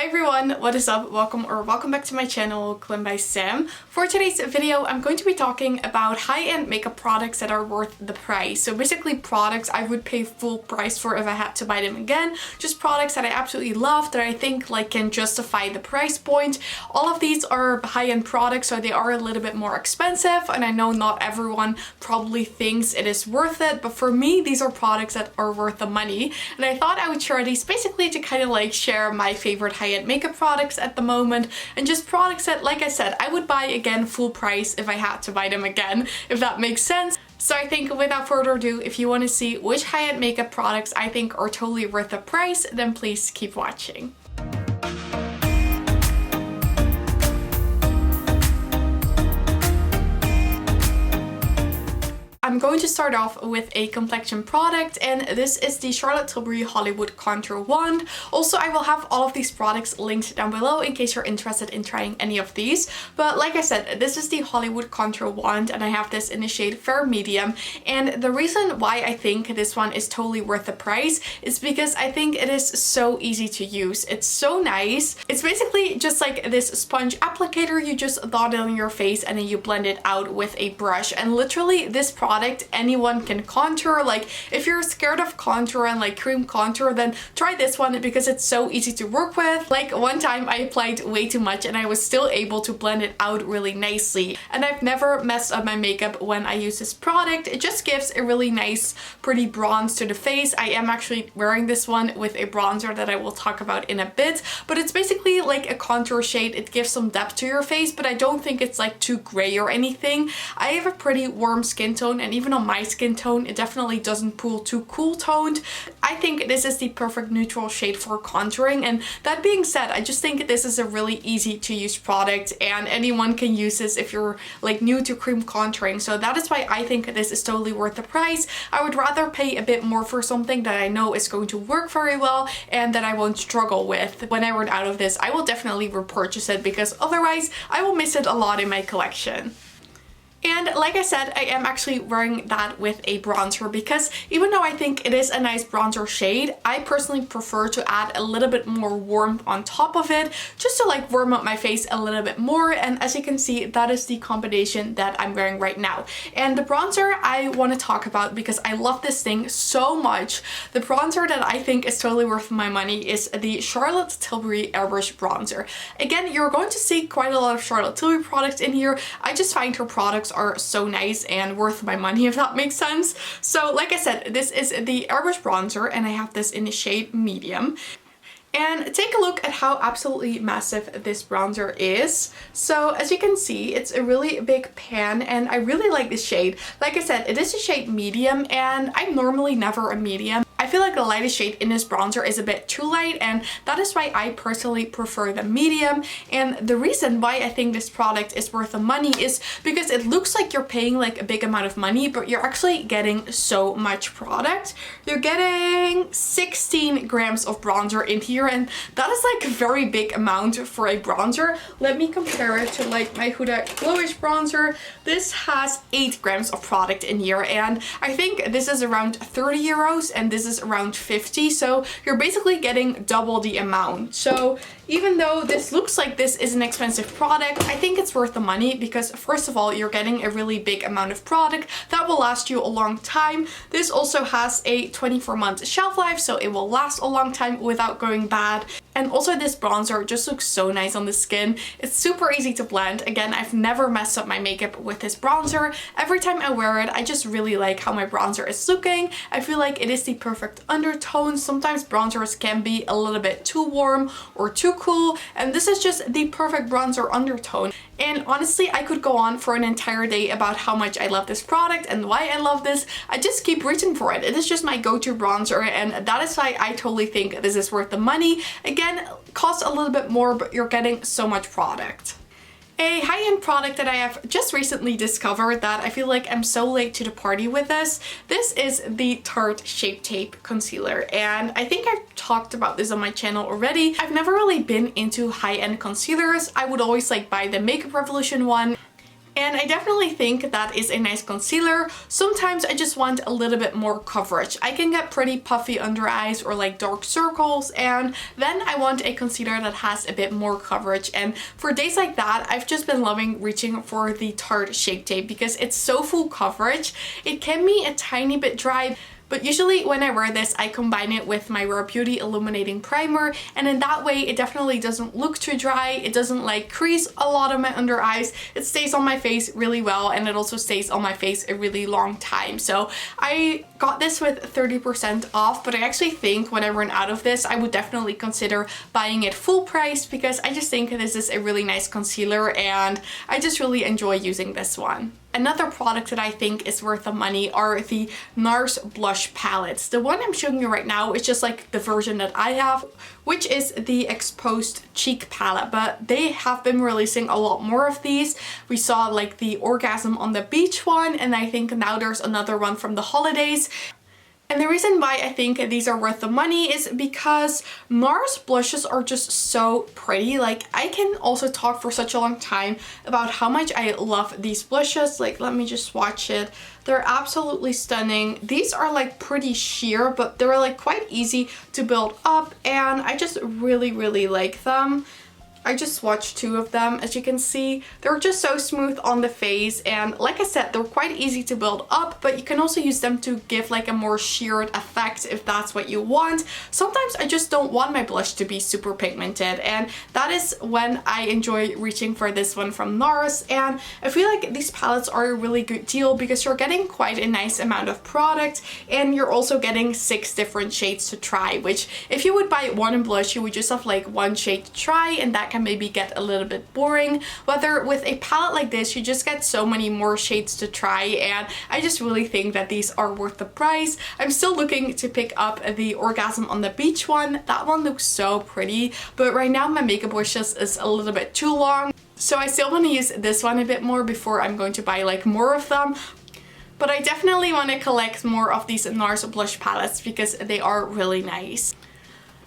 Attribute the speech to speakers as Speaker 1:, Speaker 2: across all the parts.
Speaker 1: Hi everyone, what is up? Welcome back to my channel, Glam By Sam. For today's video, I'm going to be talking about high-end makeup products that are worth the price. So basically products I would pay full price for if I had to buy them again. Just products that I absolutely love, that I think can justify the price point. All of these are high-end products, so they are a little bit more expensive, and I know not everyone probably thinks it is worth it, but for me, these are products that are worth the money. And I thought I would share these basically to kind of share my favorite high-end makeup products at the moment, and just products that, like I said, I would buy again full price if I had to buy them again, if that makes sense. So I think without further ado, if you want to see which high-end makeup products I think are totally worth the price, then please keep watching. I'm going to start off with a complexion product, and this is the Charlotte Tilbury Hollywood Contour Wand. Also, I will have all of these products linked down below in case you're interested in trying any of these. But like I said, this is the Hollywood Contour Wand, and I have this in the shade Fair Medium. And the reason why I think this one is totally worth the price is because I think it is so easy to use. It's so nice. It's basically just like this sponge applicator. You just dot it on your face and then you blend it out with a brush. And literally this product anyone can contour. If you're scared of contour and cream contour, then try this one because it's so easy to work with. One time I applied way too much and I was still able to blend it out really nicely, and I've never messed up my makeup when I use this product. It just gives a really nice pretty bronze to the face. I am actually wearing this one with a bronzer that I will talk about in a bit, but it's basically like a contour shade. It gives some depth to your face, but I don't think it's too gray or anything. I have a pretty warm skin tone, and even on my skin tone, it definitely doesn't pull too cool toned. I think this is the perfect neutral shade for contouring, and that being said, I just think this is a really easy to use product and anyone can use this if you're new to cream contouring. So that is why I think this is totally worth the price. I would rather pay a bit more for something that I know is going to work very well and that I won't struggle with. When I run out of this, I will definitely repurchase it because otherwise I will miss it a lot in my collection. And like I said, I am actually wearing that with a bronzer because even though I think it is a nice bronzer shade, I personally prefer to add a little bit more warmth on top of it just to warm up my face a little bit more. And as you can see, that is the combination that I'm wearing right now. And the bronzer I want to talk about because I love this thing so much. The bronzer that I think is totally worth my money is the Charlotte Tilbury Airbrush Bronzer. Again, you're going to see quite a lot of Charlotte Tilbury products in here. I just find her products are so nice and worth my money, if that makes sense. So like I said, this is the Airbrush Bronzer, and I have this in the shade Medium. And take a look at how absolutely massive this bronzer is. So as you can see, it's a really big pan, and I really like this shade. Like I said, it is a shade Medium, and I'm normally never a medium. I feel like the lightest shade in this bronzer is a bit too light, and that is why I personally prefer the medium. And the reason why I think this product is worth the money is because it looks like you're paying a big amount of money, but you're actually getting so much product. You're getting 16 grams of bronzer in here, and that is a very big amount for a bronzer. Let me compare it to my Huda Glowish bronzer. This has 8 grams of product in here, and I think this is around 30 euros and this is around 50, so you're basically getting double the amount. So even though this looks like this is an expensive product, I think it's worth the money because first of all, you're getting a really big amount of product that will last you a long time. This also has a 24-month shelf life, so it will last a long time without going bad. And also this bronzer just looks so nice on the skin. It's super easy to blend. Again, I've never messed up my makeup with this bronzer. Every time I wear it, I just really like how my bronzer is looking. I feel like it is the perfect undertone. Sometimes bronzers can be a little bit too warm or too cool, and this is just the perfect bronzer undertone. And honestly, I could go on for an entire day about how much I love this product and why I love this. I just keep reaching for it. It is just my go-to bronzer, and that is why I totally think this is worth the money. Again, costs a little bit more, but you're getting so much product. A high-end product that I have just recently discovered that I feel like I'm so late to the party with this. This is the Tarte Shape Tape Concealer, and I think I've talked about this on my channel already. I've never really been into high-end concealers. I would always buy the Makeup Revolution one. and I definitely think that is a nice concealer. Sometimes I just want a little bit more coverage. I can get pretty puffy under eyes or like dark circles, and then I want a concealer that has a bit more coverage. And for days like that, I've just been loving reaching for the Tarte Shape Tape because it's so full coverage. It can be a tiny bit dry, but usually when I wear this, I combine it with my Rare Beauty Illuminating Primer, and in that way it definitely doesn't look too dry. It doesn't like crease a lot of my under eyes. It stays on my face really well, and it also stays on my face a really long time. So I got this with 30% off, but I actually think when I run out of this, I would definitely consider buying it full price because I just think this is a really nice concealer and I just really enjoy using this one. Another product that I think is worth the money are the Nars blush palettes. The one I'm showing you right now is just like the version that I have, which is the Exposed Cheek palette, but they have been releasing a lot more of these. We saw like the Orgasm on the Beach one, and I think now there's another one from the holidays. And the reason why I think these are worth the money is because Nars blushes are just so pretty. Like, I can also talk for such a long time about how much I love these blushes. Like, let me just swatch it. They're absolutely stunning. These are like pretty sheer, but they're like quite easy to build up, and I just really like them. I just swatched two of them. As you can see, they're just so smooth on the face, and like I said, they're quite easy to build up, but you can also use them to give like a more sheered effect if that's what you want. Sometimes I just don't want my blush to be super pigmented, and that is when I enjoy reaching for this one from Nars. And I feel like these palettes are a really good deal because you're getting quite a nice amount of product, and you're also getting 6 different shades to try, which if you would buy one blush, you would just have like one shade to try, and that can maybe get a little bit boring. Whether with a palette like this, you just get so many more shades to try, and I just really think that these are worth the price. I'm still looking to pick up the Orgasm on the Beach one. That one looks so pretty, but right now my makeup wishes is a little bit too long, so I still want to use this one a bit more before I'm going to buy like more of them. But I definitely want to collect more of these Nars blush palettes because they are really nice.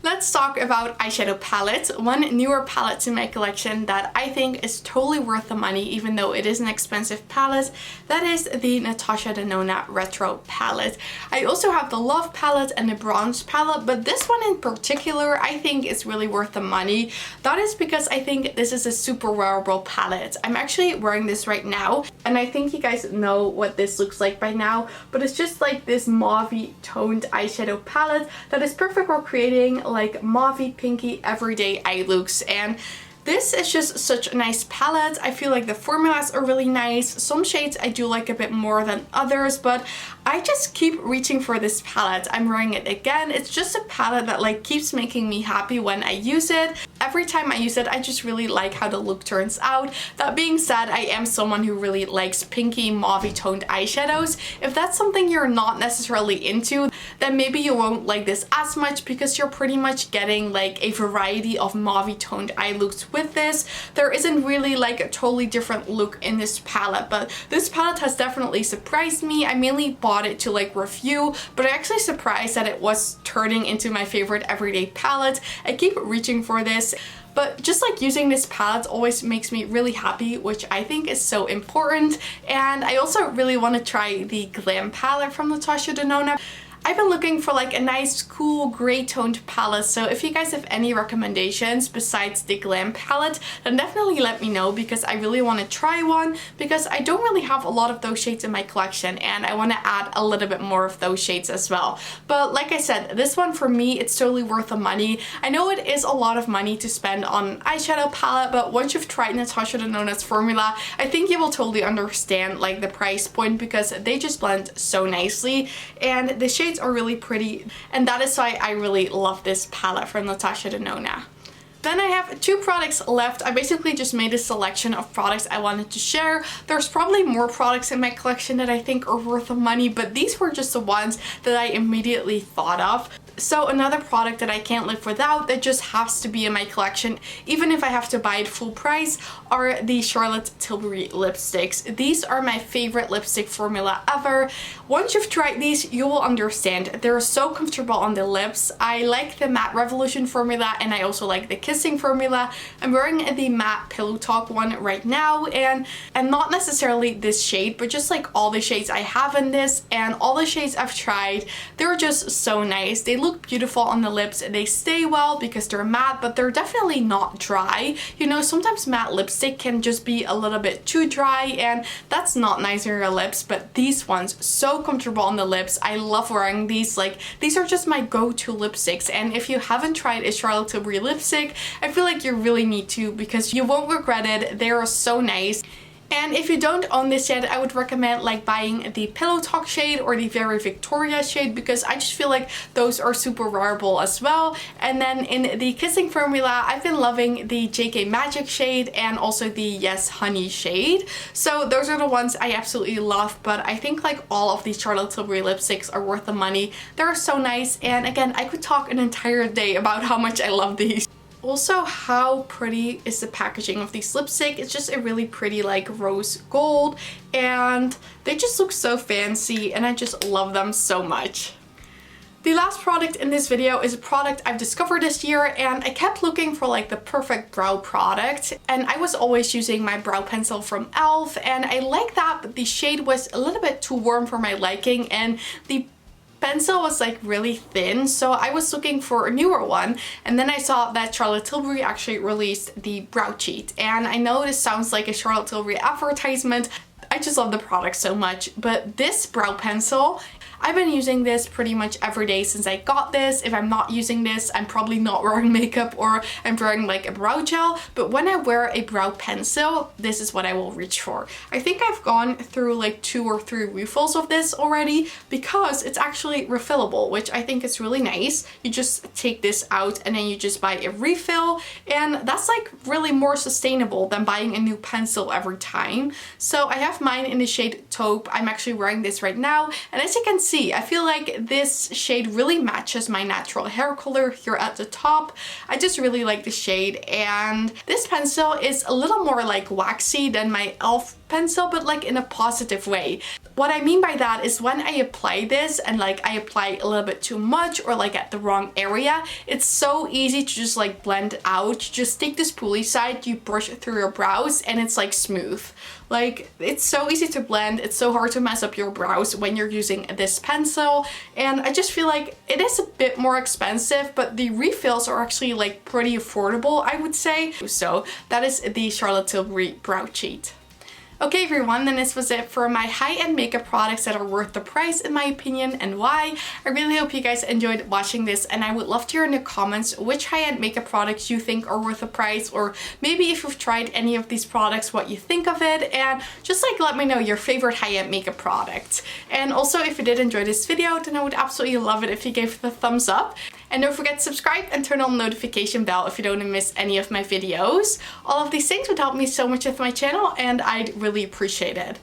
Speaker 1: Let's talk about eyeshadow palettes. One newer palette in my collection that I think is totally worth the money, even though it is an expensive palette, that is the Natasha Denona Retro palette. I also have the Love palette and the Bronze palette, but this one in particular I think is really worth the money. That is because I think this is a super wearable palette. I'm actually wearing this right now, and I think you guys know what this looks like by now, but it's just like this mauve toned eyeshadow palette that is perfect for creating like mauvey pinky everyday eye looks. And this is just such a nice palette. I feel like the formulas are really nice. Some shades I do like a bit more than others, but I just keep reaching for this palette. I'm wearing it again. It's just a palette that like keeps making me happy when I use it. Every time I use it, I just really like how the look turns out. That being said, I am someone who really likes pinky mauve toned eyeshadows. If that's something you're not necessarily into, then maybe you won't like this as much because you're pretty much getting like a variety of mauve toned eye looks with this. There isn't really like a totally different look in this palette, but this palette has definitely surprised me. I mainly bought it to like review, but I'm actually surprised that it was turning into my favorite everyday palette. I keep reaching for this, but just like using this palette always makes me really happy, which I think is so important. And I also really want to try the Glam palette from Natasha Denona. I've been looking for like a nice cool gray toned palette, so if you guys have any recommendations besides the Glam palette, then definitely let me know because I really want to try one, because I don't really have a lot of those shades in my collection and I want to add a little bit more of those shades as well. But like I said, this one for me, it's totally worth the money. I know it is a lot of money to spend on an eyeshadow palette, but once you've tried Natasha Denona's formula, I think you will totally understand like the price point because they just blend so nicely and the shades are really pretty, and that is why I really love this palette from Natasha Denona. Then I have 2 products left. I basically just made a selection of products I wanted to share. There's probably more products in my collection that I think are worth the money, but these were just the ones that I immediately thought of. So another product that I can't live without, that just has to be in my collection, even if I have to buy it full price, are the Charlotte Tilbury lipsticks. These are my favorite lipstick formula ever. Once you've tried these, you will understand. They're so comfortable on the lips. I like the Matte Revolution formula, and I also like the Kissing formula. I'm wearing the Matte Pillow Talk one right now, and not necessarily this shade, but just like all the shades I have in this, and all the shades I've tried, they're just so nice. They look beautiful on the lips. They stay well because they're matte, but they're definitely not dry. You know, sometimes matte lipstick can just be a little bit too dry, and that's not nice on your lips, but these ones, so comfortable on the lips. I love wearing these. Like, these are just my go-to lipsticks, and if you haven't tried a Charlotte Tilbury lipstick, I feel like you really need to, because you won't regret it. They are so nice. And if you don't own this yet, I would recommend like buying the Pillow Talk shade or the Very Victoria shade, because I just feel like those are super wearable as well. And then in the Kissing formula, I've been loving the JK Magic shade and also the Yes Honey shade. So those are the ones I absolutely love, but I think like all of these Charlotte Tilbury lipsticks are worth the money. They're so nice, and again, I could talk an entire day about how much I love these. Also, how pretty is the packaging of these lipstick? It's just a really pretty like rose gold, and they just look so fancy, and I just love them so much. The last product in this video is a product I've discovered this year, and I kept looking for like the perfect brow product, and I was always using my brow pencil from e.l.f. and I like that, but the shade was a little bit too warm for my liking, and the pencil was like really thin, so I was looking for a newer one, and then I saw that Charlotte Tilbury actually released the Brow Cheat, and I know this sounds like a Charlotte Tilbury advertisement. I just love the product so much, but this brow pencil, I've been using this pretty much every day since I got this. If I'm not using this, I'm probably not wearing makeup, or I'm wearing like a brow gel. But when I wear a brow pencil, this is what I will reach for. I think I've gone through like 2 or 3 refills of this already, because it's actually refillable, which I think is really nice. You just take this out and then you just buy a refill, and that's like really more sustainable than buying a new pencil every time. So I have mine in the shade Taupe. I'm actually wearing this right now, and as you can see, I feel like this shade really matches my natural hair color here at the top. I just really like the shade, and this pencil is a little more like waxy than my e.l.f. pencil, but like in a positive way. What I mean by that is when I apply this and like I apply a little bit too much or like at the wrong area, it's so easy to just like blend out. You just take the spoolie side, you brush it through your brows, and it's like smooth. Like, it's so easy to blend. It's so hard to mess up your brows when you're using this pencil, and I just feel like it is a bit more expensive, but the refills are actually like pretty affordable, I would say. So that is the Charlotte Tilbury Brow Cheat. Okay everyone, then this was it for my high-end makeup products that are worth the price in my opinion, and why. I really hope you guys enjoyed watching this, and I would love to hear in the comments which high-end makeup products you think are worth the price, or maybe if you've tried any of these products, what you think of it, and just like let me know your favorite high-end makeup product. And also, if you did enjoy this video, then I would absolutely love it if you gave it a thumbs up. And don't forget to subscribe and turn on the notification bell if you don't want to miss any of my videos. All of these things would help me so much with my channel, and I'd really appreciate it.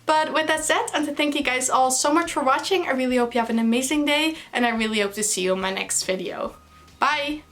Speaker 1: But with that said, and to thank you guys all so much for watching, I really hope you have an amazing day, and I really hope to see you in my next video. Bye!